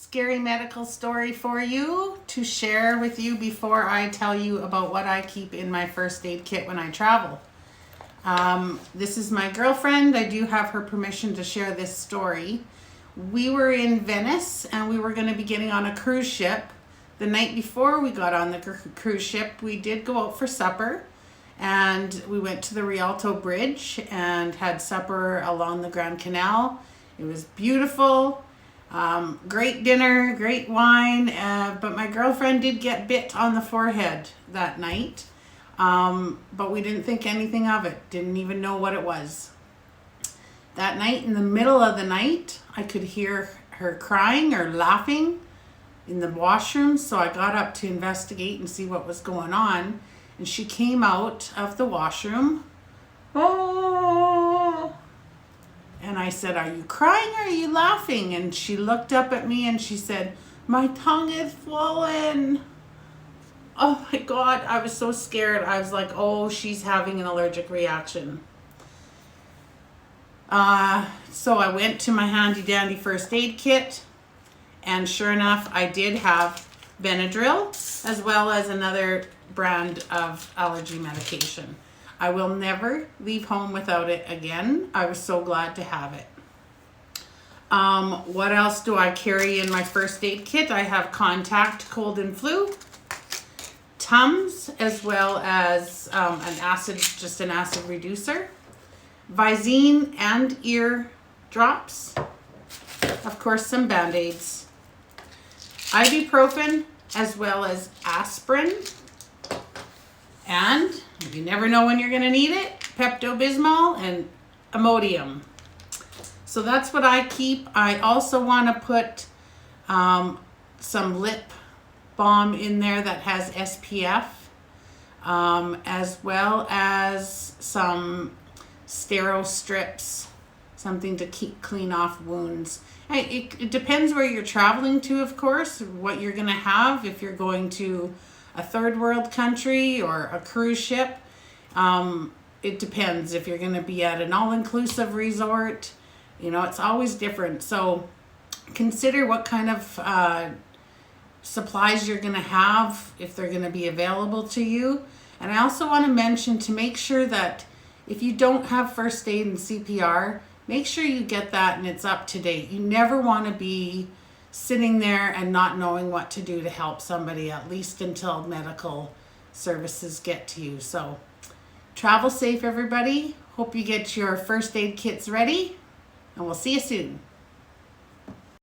scary medical story for you to share with you before I tell you about what I keep in my first aid kit when I travel. This is my girlfriend. I do have her permission to share this story. We were in Venice and we were going to be getting on a cruise ship. The night before we got on the cruise ship, we did go out for supper, and we went to the Rialto Bridge and had supper along the Grand Canal. It was beautiful. Great dinner, great wine, but my girlfriend did get bit on the forehead that night, but we didn't think anything of it, didn't even know what it was. That night, in the middle of the night, I could hear her crying or laughing in the washroom, so I got up to investigate and see what was going on, and she came out of the washroom. Oh! And I said, "Are you crying or are you laughing?" And she looked up at me and she said, "My tongue is swollen." Oh my God, I was so scared. I was like, oh, she's having an allergic reaction. So I went to my handy dandy first aid kit, and sure enough, I did have Benadryl as well as another brand of allergy medication. I will never leave home without it again. I was so glad to have it. What else do I carry in my first aid kit? I have Contact cold and flu, Tums, as well as an acid reducer, Visine and ear drops, of course some Band-Aids, ibuprofen, as well as aspirin, and you never know when you're going to need it, Pepto-Bismol and Imodium. So that's what I keep. I also want to put some lip balm in there that has SPF, as well as some Stero strips, something to keep clean off wounds. It depends where you're traveling to, of course, what you're going to have. If you're going to a third world country or a cruise ship, it depends. If you're going to be at an all-inclusive resort, you know, it's always different. So consider what kind of supplies you're going to have, if they're going to be available to you. And I also want to mention to make sure that if you don't have first aid and CPR, make sure you get that and it's up to date. You never want to be sitting there and not knowing what to do to help somebody, at least until medical services get to you. So travel safe, everybody. Hope you get your first aid kits ready, and we'll see you soon.